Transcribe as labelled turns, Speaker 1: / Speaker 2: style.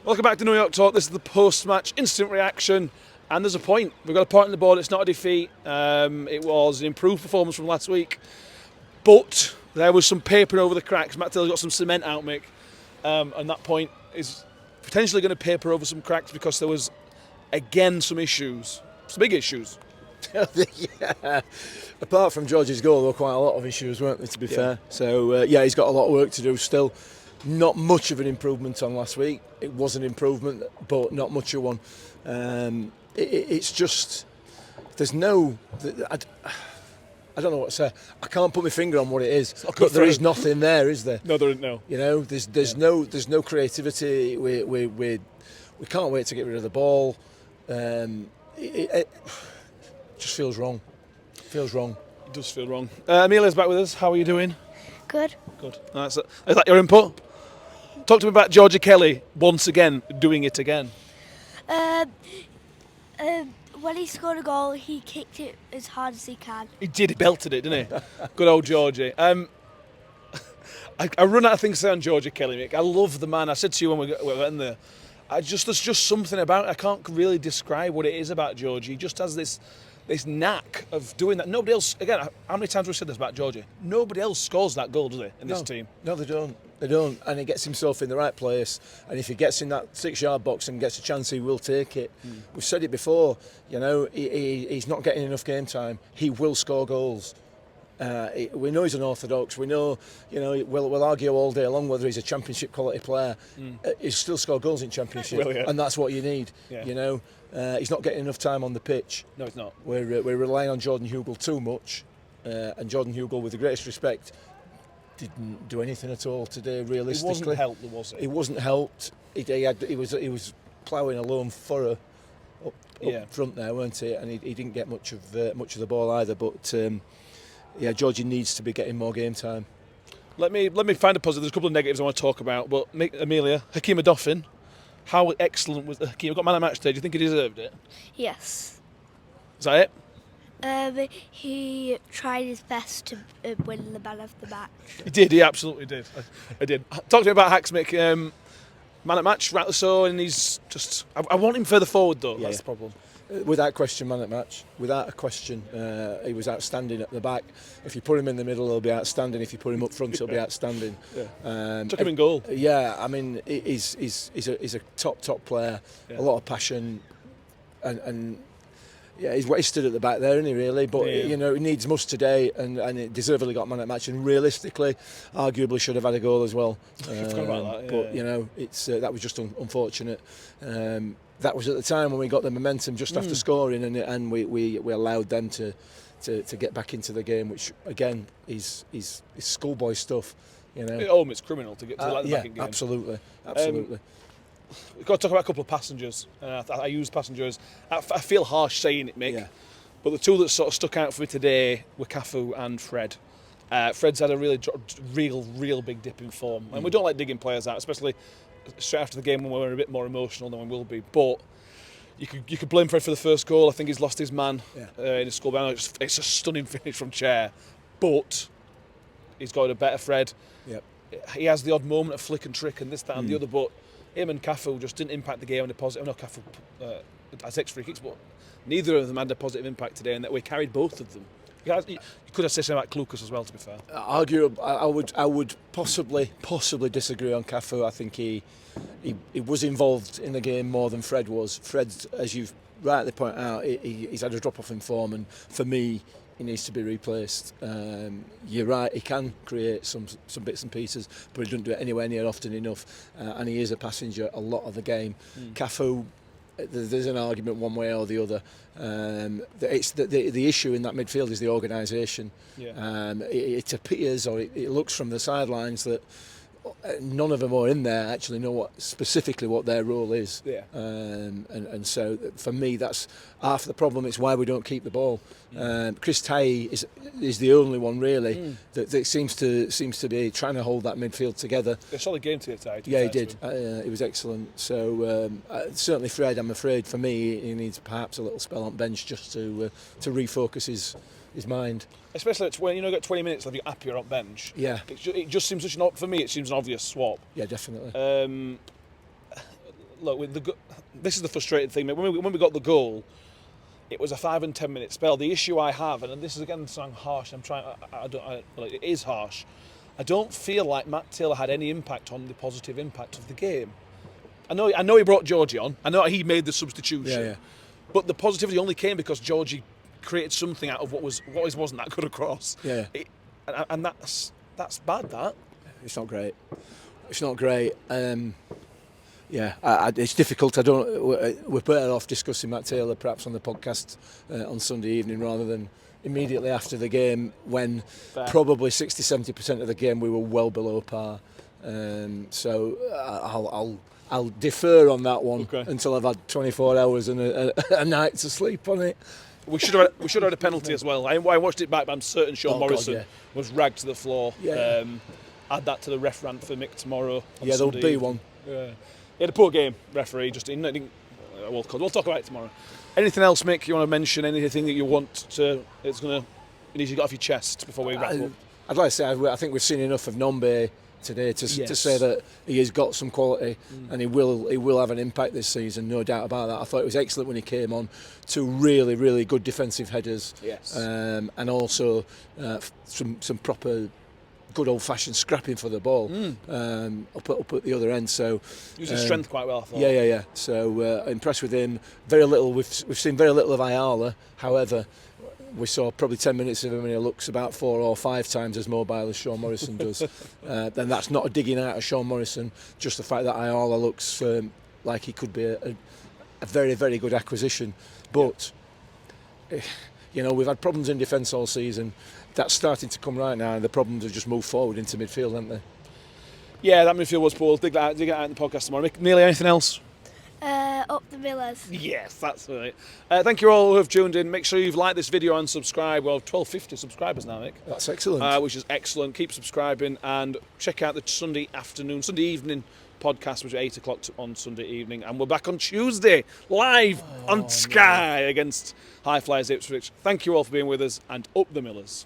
Speaker 1: Welcome back to New York Talk. This is the post-match instant reaction, and there's a point. We've got a point on the board. It's not a defeat. It was an improved performance from last week, but there was some paper over the cracks. Matt Taylor's got some cement out, Mick, and that point is potentially going to paper over some cracks because there was, again, some issues, some big issues.
Speaker 2: Yeah. Apart from Georgie's goal, there were quite a lot of issues, weren't there, to be fair? So, he's got a lot of work to do still. Not much of an improvement on last week. It was an improvement, but not much of one. It's just, there's no... I don't know what to say. I can't put my finger on what it is, but there is nothing there, is there?
Speaker 1: No, there isn't. No.
Speaker 2: You know, there's no creativity. We can't wait to get rid of the ball. It just feels wrong. Feels wrong.
Speaker 1: It does feel wrong. Amelia's back with us. How are you doing?
Speaker 3: Good.
Speaker 1: Good. Is that your input? Talk to me about Gerogie Kelly once again doing it again.
Speaker 3: When he scored a goal, he kicked it as hard as he can.
Speaker 1: He did. He belted it, didn't he? Good old Georgie. I run out of things to say on Gerogie Kelly, Mick. I love the man. I said to you when we were in there, there's just something about it. I can't really describe what it is about Georgie. He just has this knack of doing that. Nobody else, again, how many times have we said this about Georgie? Nobody else scores that goal, do they, in this team?
Speaker 2: No, they don't. They don't. And he gets himself in the right place. And if he gets in that 6-yard box and gets a chance, he will take it. We've said it before, you know, he's not getting enough game time. He will score goals. We know he's unorthodox. We know, you know, we'll argue all day long whether he's a championship quality player. He's still scored goals in championship, and that's what you need. Yeah. You know, he's not getting enough time on the pitch.
Speaker 1: No, he's not.
Speaker 2: We're relying on Jordan Hugill too much, and Jordan Hugill, with the greatest respect, didn't do anything at all today. Realistically,
Speaker 1: he wasn't helped, was he?
Speaker 2: He wasn't helped. He was ploughing a lone furrow up front there, weren't he? And he didn't get much of the ball either. But yeah, Georgie needs to be getting more game time.
Speaker 1: Let me find a positive. There's a couple of negatives I want to talk about. But Amelia, Hakeem Adoffin, how excellent was Hakeem? Got man of match today. Do you think he deserved it?
Speaker 3: Yes.
Speaker 1: Is that it?
Speaker 3: He tried his best to win the man of the match.
Speaker 1: He did. He absolutely did. I did. Talk to me about Hacksmick. Man at match, rightly so, and he's just... I want him further forward, though. That's the problem.
Speaker 2: Without question, man at match. Without a question, he was outstanding at the back. If you put him in the middle, he'll be outstanding. If you put him up front, he'll be outstanding.
Speaker 1: Took him in goal.
Speaker 2: Yeah, I mean, he's a top player. A lot of passion, and yeah, he's wasted at the back there, isn't he, really? But, you know, he needs must today, and he deservedly got man at match, and realistically, arguably should have had a goal as well.
Speaker 1: Forgot about that,
Speaker 2: but, you know, it's that was just unfortunate. That was at the time when we got the momentum just after scoring, and we allowed them to get back into the game, which, again, is schoolboy stuff, you know.
Speaker 1: It's criminal to get to the back in game.
Speaker 2: Absolutely.
Speaker 1: We've got to talk about a couple of passengers. I use passengers. I feel harsh saying it, Mick. Yeah. But the two that sort of stuck out for me today were Cafu and Fred. Fred's had a real big dip in form. And we don't like digging players out, especially straight after the game when we're a bit more emotional than we will be. But you could blame Fred for the first goal. I think he's lost his man in his score. It's a stunning finish from chair. But he's got a better Fred.
Speaker 2: Yep.
Speaker 1: He has the odd moment of flick and trick and this, that and the other, but him and Cafu just didn't impact the game in a positive. No, Cafu has 6 free kicks, but neither of them had a positive impact today, and that we carried both of them. You could have said something about Klukas as well, to be fair.
Speaker 2: I would possibly disagree on Cafu. I think he was involved in the game more than Fred was. Fred, as you've rightly pointed out, he's had a drop off in form, and for me, he needs to be replaced. You're right, he can create some bits and pieces, but he doesn't do it anywhere near often enough, and he is a passenger a lot of the game. Cafu, there's an argument one way or the other. It's the issue in that midfield is the organisation. It appears, or it looks from the sidelines, that none of them are in there actually know specifically what their role is. And so for me, that's half the problem. It's why we don't keep the ball. Chris Taye is the only one really that seems to be trying to hold that midfield together.
Speaker 1: A solid game today, Taye.
Speaker 2: Yeah, he did. It was excellent. So certainly Fred, I'm afraid for me, he needs perhaps a little spell on bench just to refocus his mind.
Speaker 1: Especially when you got 20 minutes left, you're happier on bench.
Speaker 2: Yeah.
Speaker 1: It just seems for me, it seems an obvious swap.
Speaker 2: Yeah, definitely.
Speaker 1: look, this is the frustrating thing. When we got the goal, it was a 5 and 10 minute spell. The issue I have, and this is again sounding harsh. It is harsh. I don't feel like Matt Taylor had any impact on the positive impact of the game. I know he brought Georgie on. I know he made the substitution.
Speaker 2: Yeah.
Speaker 1: But the positivity only came because Georgie created something out of what wasn't that good a cross.
Speaker 2: Yeah.
Speaker 1: And that's bad. That.
Speaker 2: It's not great. It's not great. It's difficult. We're better off discussing Matt Taylor perhaps on the podcast on Sunday evening rather than immediately after the game when probably 60-70% of the game we were well below par. So I'll defer on that one until I've had 24 hours and a night to sleep on it.
Speaker 1: We should have had a penalty as well. I watched it back, but I'm certain Sean Morrison was ragged to the floor.
Speaker 2: Yeah.
Speaker 1: Add that to the ref rant for Mick tomorrow.
Speaker 2: Yeah, there'll be one.
Speaker 1: Yeah. He had a poor game, referee. We'll talk about it tomorrow. Anything else, Mick? You want to mention anything that you want to? You need to get off your chest before we wrap up.
Speaker 2: I'd like to say I think we've seen enough of Nombe today to say that he has got some quality and he will have an impact this season, no doubt about that. I thought it was excellent when he came on, 2 really, really good defensive headers, and also some proper good old-fashioned scrapping for the ball up at the other end. So
Speaker 1: using strength quite well, I thought.
Speaker 2: Yeah. So impressed with him. Very little. We've seen very little of Ayala. However, we saw probably 10 minutes of him and he looks about 4 or 5 times as mobile as Sean Morrison does. Then that's not a digging out of Sean Morrison, just the fact that Ayala looks like he could be a very, very good acquisition. But, we've had problems in defence all season. That's starting to come right now and the problems have just moved forward into midfield, haven't they?
Speaker 1: Yeah, that midfield was poor. Dig that out in the podcast tomorrow. Nearly anything else?
Speaker 3: Up the Millers.
Speaker 1: Yes, that's right. Thank you all who have tuned in. Make sure you've liked this video and subscribed. Well, 1,250 subscribers now, Nick.
Speaker 2: That's excellent.
Speaker 1: Which is excellent. Keep subscribing and check out the Sunday evening podcast, which is 8 o'clock on Sunday evening. And we're back on Tuesday, live on Sky against High Flyers Ipswich. Thank you all for being with us and up the Millers.